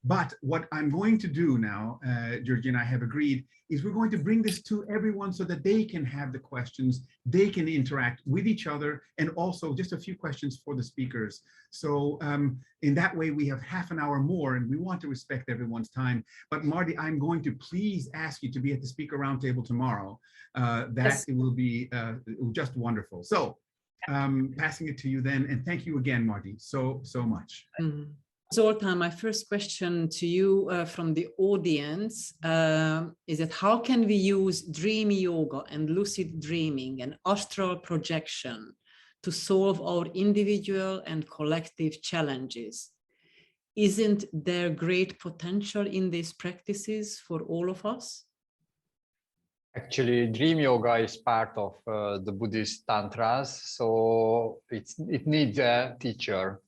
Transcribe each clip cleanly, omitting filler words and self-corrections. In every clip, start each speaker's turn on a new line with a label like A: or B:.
A: But what I'm going to do now, Georgie and I have agreed, is we're going to bring this to everyone so that they can have the questions, they can interact with each other, and also just a few questions for the speakers. So in that way, we have half an hour more, and we want to respect everyone's time. But Marti, I'm going to please ask you to be at the speaker roundtable tomorrow. It will be just wonderful. So passing it to you then, and thank you again, Marti, so much.
B: Mm-hmm. Zoltan, my first question to you from the audience is that how can we use dream yoga and lucid dreaming and astral projection to solve our individual and collective challenges? Isn't there great potential in these practices for all of us?
C: Actually, dream yoga is part of the Buddhist tantras, so it needs a teacher.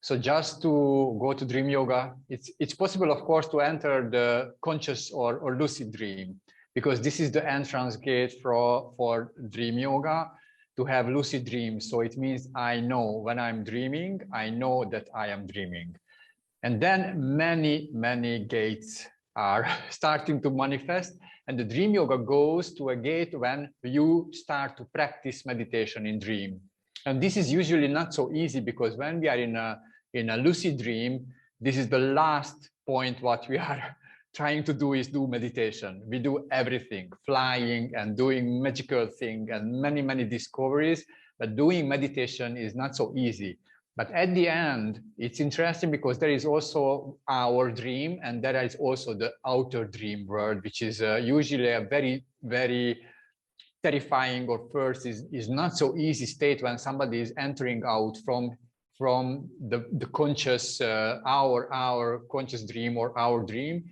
C: So just to go to dream yoga, it's possible, of course, to enter the conscious or lucid dream, because this is the entrance gate for dream yoga, to have lucid dreams. So it means I know when I'm dreaming, I know that I am dreaming. And then many gates are starting to manifest. And the dream yoga goes to a gate when you start to practice meditation in dream. And this is usually not so easy, because when we are in a lucid dream, this is the last point. What we are trying to do is do meditation. We do everything, flying and doing magical things and many discoveries, but doing meditation is not so easy. But at the end, it's interesting because there is also our dream, and there is also the outer dream world, which is usually a very terrifying, or first is not so easy state when somebody is entering out from the conscious, our conscious dream or our dream.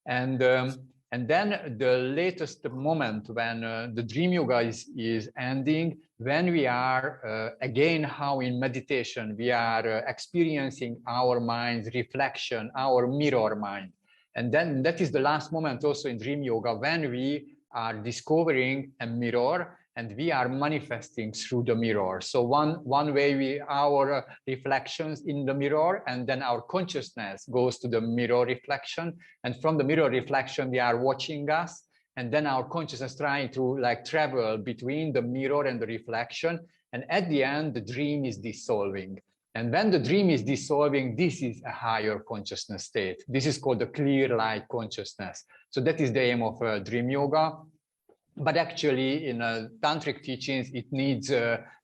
C: And then the latest moment when the dream yoga is ending, when we are again, how in meditation, we are experiencing our mind's reflection, our mirror mind. And then that is the last moment also in dream yoga, when we are discovering a mirror and we are manifesting through the mirror. So one way our reflections in the mirror, and then our consciousness goes to the mirror reflection. And from the mirror reflection, we are watching us. And then our consciousness trying to travel between the mirror and the reflection. And at the end, the dream is dissolving. And when the dream is dissolving, this is a higher consciousness state. This is called the clear light consciousness. So that is the aim of dream yoga. But actually, in tantric teachings, it needs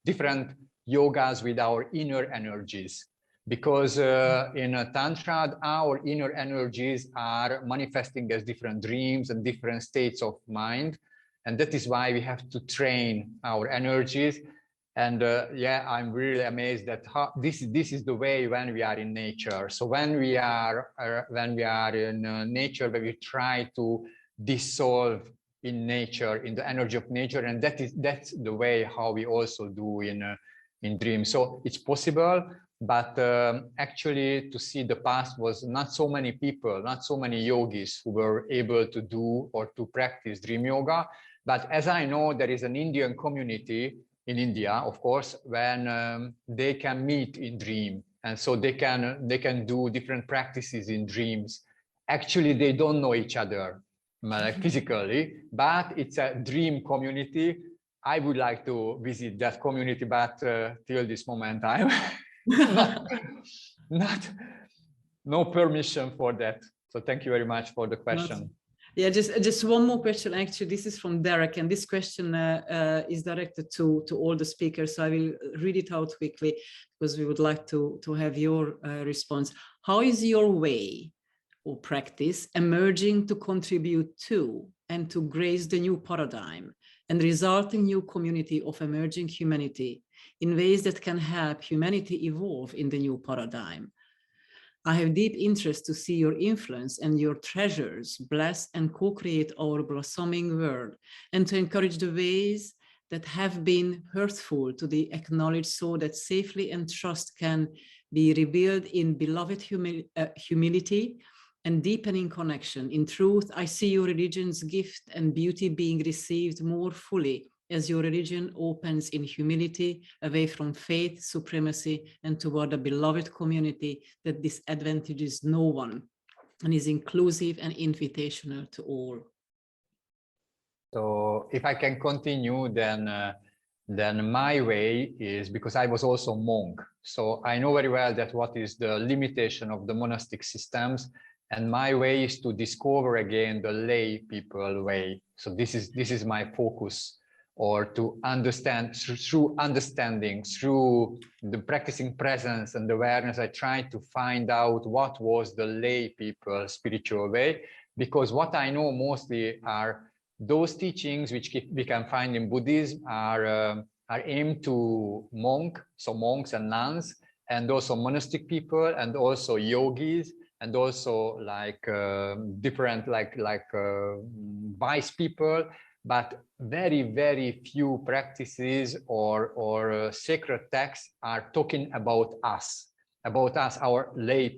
C: different yogas with our inner energies. Because in Tantra, our inner energies are manifesting as different dreams and different states of mind. And that is why we have to train our energies. And yeah, I'm really amazed that this is the way when we are in nature. So when we are in nature, where we try to dissolve in nature, in the energy of nature, and that's the way how we also do in dreams. So it's possible, but actually to see the past was not so many people, not so many yogis who were able to do or to practice dream yoga. But as I know, there is an Indian community in India, of course, when they can meet in dream, and so they can do different practices in dreams. Actually, they don't know each other physically, but it's a dream community. I would like to visit that community, but till this moment, I'm no permission for that. So thank you very much for the question.
B: Yeah, just one more question. Actually, this is from Derek, and this question is directed to all the speakers. So I will read it out quickly because we would like to have your response. How is your way or practice emerging to contribute to and to grace the new paradigm and resulting new community of emerging humanity in ways that can help humanity evolve in the new paradigm? I have deep interest to see your influence and your treasures bless and co-create our blossoming world, and to encourage the ways that have been hurtful to the acknowledged, so that safely and trust can be revealed in beloved humility and deepening connection. In truth, I see your religion's gift and beauty being received more fully as your religion opens in humility away from faith supremacy and toward a beloved community that disadvantages no one. and is inclusive and invitational to all.
C: So if I can continue, then my way is, because I was also monk, so I know very well that what is the limitation of the monastic systems, and my way is to discover again the lay people way. So this is my focus, or to understand through understanding, through the practicing presence and awareness, I try to find out what was the lay people spiritual way, because what I know mostly are those teachings which we can find in Buddhism are aimed to monks and nuns, and also monastic people, and also yogis, and also like different wise people, but very few practices or sacred texts are talking about us, our lay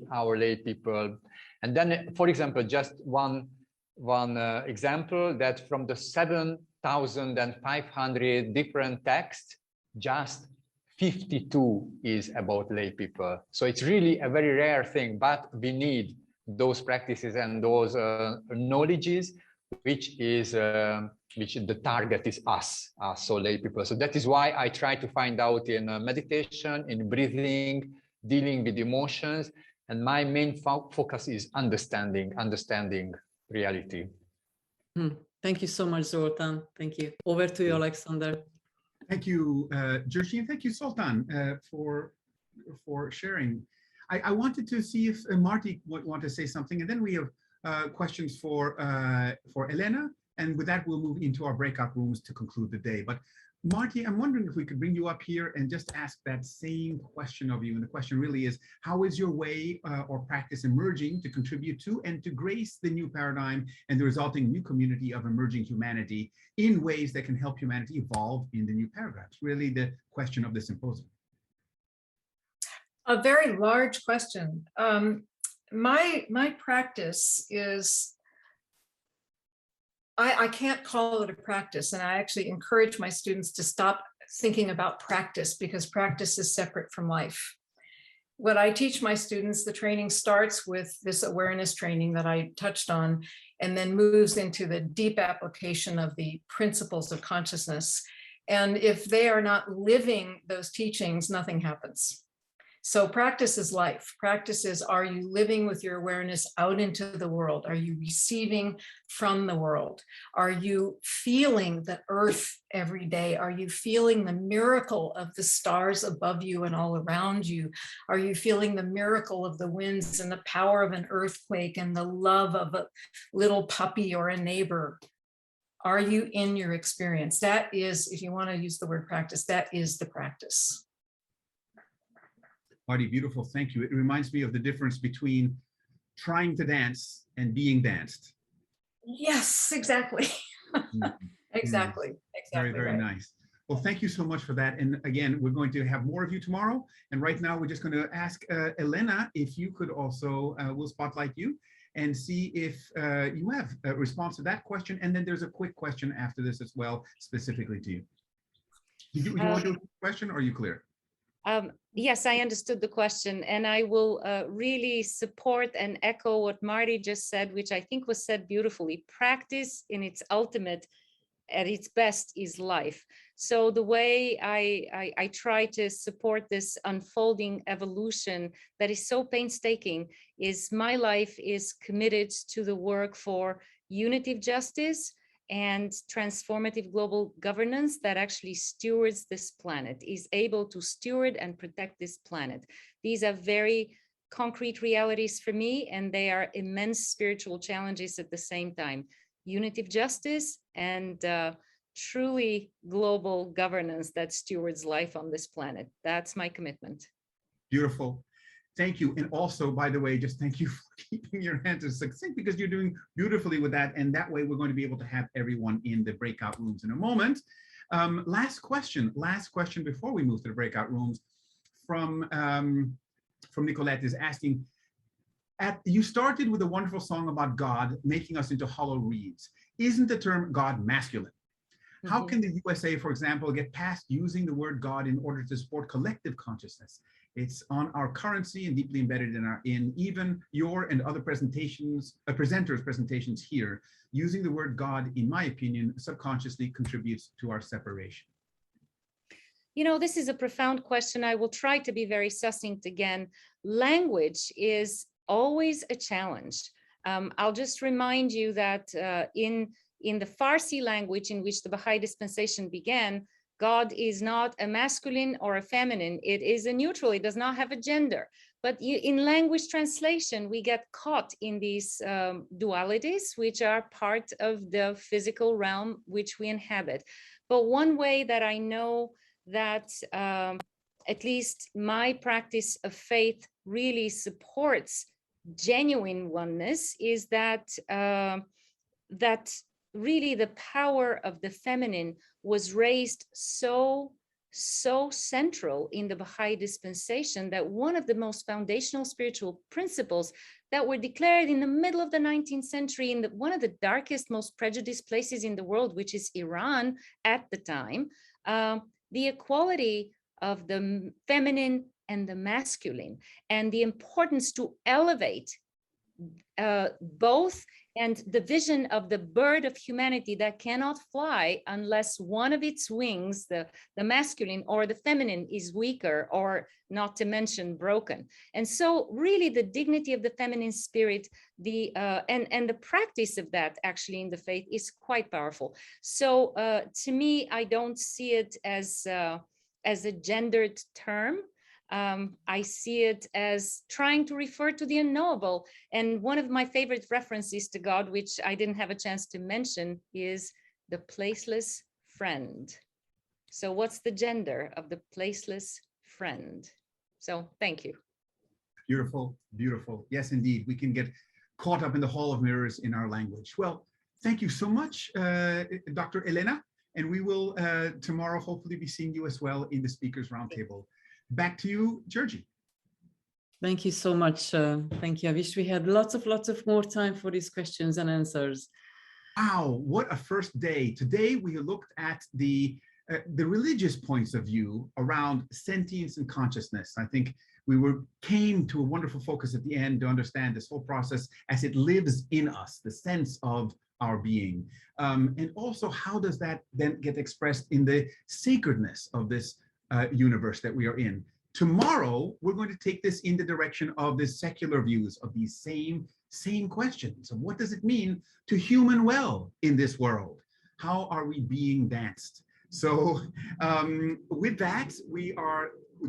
C: people. And then, for example, just one example, that from the 7,500 different texts, just 52 is about lay people. So it's really a very rare thing, but we need those practices and those knowledges, which the target is us, so lay people. So that is why I try to find out in meditation, in breathing, dealing with emotions, and my main focus is understanding reality.
B: Thank you so much, Zoltan. Thank you. Over to you, Alexander.
A: Thank you, Georgie, and thank you, Zoltan, for sharing. I wanted to see if Marti want to say something, and then we have questions for Elena, and with that we'll move into our breakout rooms to conclude the day. But Marti, I'm wondering if we could bring you up here and just ask that same question of you. And the question really is, how is your way or practice emerging to contribute to and to grace the new paradigm and the resulting new community of emerging humanity in ways that can help humanity evolve in the new paradigms? Really the question of the symposium.
D: A very large question. My practice is, I can't call it a practice, and I actually encourage my students to stop thinking about practice, because practice is separate from life. What I teach my students, the training starts with this awareness training that I touched on, and then moves into the deep application of the principles of consciousness. And if they are not living those teachings, nothing happens. So practice is life. Practice is, are you living with your awareness out into the world? Are you receiving from the world? Are you feeling the earth every day? Are you feeling the miracle of the stars above you and all around you? Are you feeling the miracle of the winds and the power of an earthquake and the love of a little puppy or a neighbor? Are you in your experience? That is, if you want to use the word practice, that is the practice.
A: Marti, beautiful, thank you. It reminds me of the difference between trying to dance and being danced.
D: Yes, exactly. Exactly.
A: Very, very nice. Well, thank you so much for that. And again, we're going to have more of you tomorrow. And right now, we're just going to ask Elena if you could also, we'll spotlight you and see if you have a response to that question. And then there's a quick question after this as well, specifically to you. Did you want to do a question, or are you clear?
E: Yes, I understood the question, and I will really support and echo what Marti just said, which I think was said beautifully. Practice in its ultimate, at its best, is life. So the way I try to support this unfolding evolution that is so painstaking is my life is committed to the work for unitive justice and transformative global governance that actually stewards this planet, is able to steward and protect this planet. These are very concrete realities for me, and they are immense spiritual challenges at the same time. Unitive justice and truly global governance that stewards life on this planet. That's my commitment.
A: Beautiful. Thank you. And also, by the way, just thank you for keeping your answers succinct, because you're doing beautifully with that. And that way we're going to be able to have everyone in the breakout rooms in a moment. Last question before we move to the breakout rooms from Nicolette is asking, you started with a wonderful song about God making us into hollow reeds. Isn't the term God masculine? How can the USA, for example, get past using the word God in order to support collective consciousness? It's on our currency and deeply embedded in even your and other presentations, presenters' presentations here. Using the word God, in my opinion, subconsciously contributes to our separation.
E: You know, this is a profound question. I will try to be very succinct again. Language is always a challenge. I'll just remind you that in the Farsi language in which the Baha'i dispensation began, God is not a masculine or a feminine. It is a neutral. It does not have a gender. But in language translation, we get caught in these dualities, which are part of the physical realm which we inhabit. But one way that I know that at least my practice of faith really supports genuine oneness is that that really the power of the feminine was raised so central in the Baha'i dispensation that one of the most foundational spiritual principles that were declared in the middle of the 19th century in one of the darkest, most prejudiced places in the world, which is Iran at the time, the equality of the feminine and the masculine, and the importance to elevate both, and the vision of the bird of humanity that cannot fly unless one of its wings, the masculine or the feminine, is weaker, or not to mention broken. And so really the dignity of the feminine spirit, and the practice of that actually in the faith is quite powerful. So to me, I don't see it as a gendered term. I see it as trying to refer to the unknowable. And one of my favorite references to God, which I didn't have a chance to mention, is the placeless friend. So what's the gender of the placeless friend? So thank you.
A: Beautiful, beautiful. Yes, indeed. We can get caught up in the hall of mirrors in our language. Well, thank you so much, Dr. Elena. And we will tomorrow hopefully be seeing you as well in the Speakers Roundtable. Back to you, Georgie.
B: Thank you so much. Thank you. I wish we had lots of more time for these questions and answers.
A: Wow, what a first day. Today we looked at the religious points of view around sentience and consciousness. I think we came to a wonderful focus at the end to understand this whole process as it lives in us, the sense of our being. And also, how does that then get expressed in the sacredness of this universe that we are in? Tomorrow, we're going to take this in the direction of the secular views of these same questions of what does it mean to human well in this world? How are we being danced? So with that, we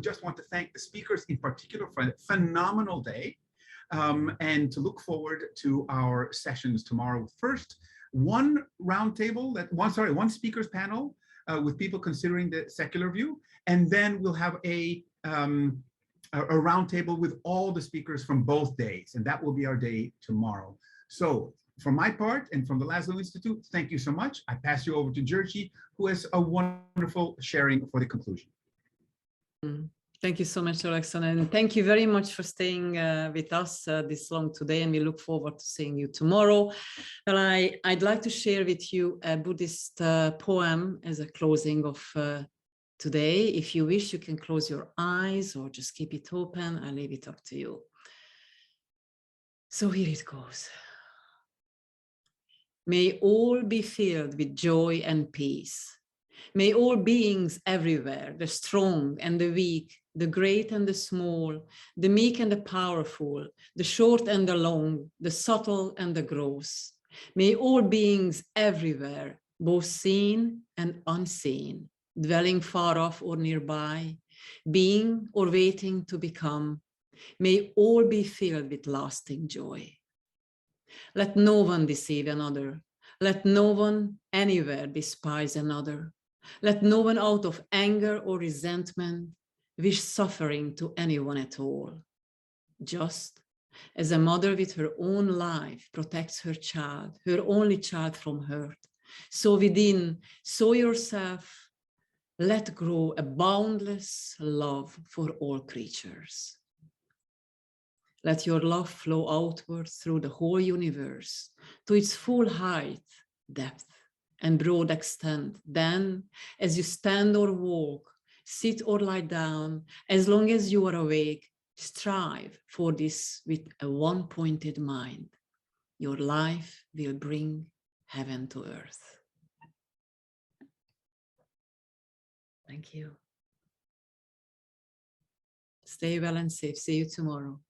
A: just want to thank the speakers in particular for a phenomenal day, and to look forward to our sessions tomorrow. First, one speakers panel with people considering the secular view, and then we'll have a roundtable with all the speakers from both days, and that will be our day tomorrow. So from my part and from the Laszlo Institute, thank you so much. I pass you over to Georgie, who has a wonderful sharing for the conclusion.
B: Thank you so much, Alexander, and thank you very much for staying with us this long today, and we look forward to seeing you tomorrow. Well, I'd like to share with you a Buddhist poem as a closing of today. If you wish, you can close your eyes or just keep it open. I leave it up to you. So here it goes. May all be filled with joy and peace. May all beings everywhere, the strong and the weak, the great and the small, the meek and the powerful, the short and the long, the subtle and the gross. May all beings everywhere, both seen and unseen, dwelling far off or nearby, being or waiting to become, may all be filled with lasting joy. Let no one deceive another. Let no one anywhere despise another. Let no one out of anger or resentment wish suffering to anyone at all. Just as a mother with her own life protects her child, her only child, from hurt, so within, so yourself, let grow a boundless love for all creatures. Let your love flow outward through the whole universe to its full height, depth, and broad extent. Then, as you stand or walk, sit or lie down, as long as you are awake, strive for this with a one-pointed mind. Your life will bring heaven to earth. Thank you. Stay well and safe. See you tomorrow.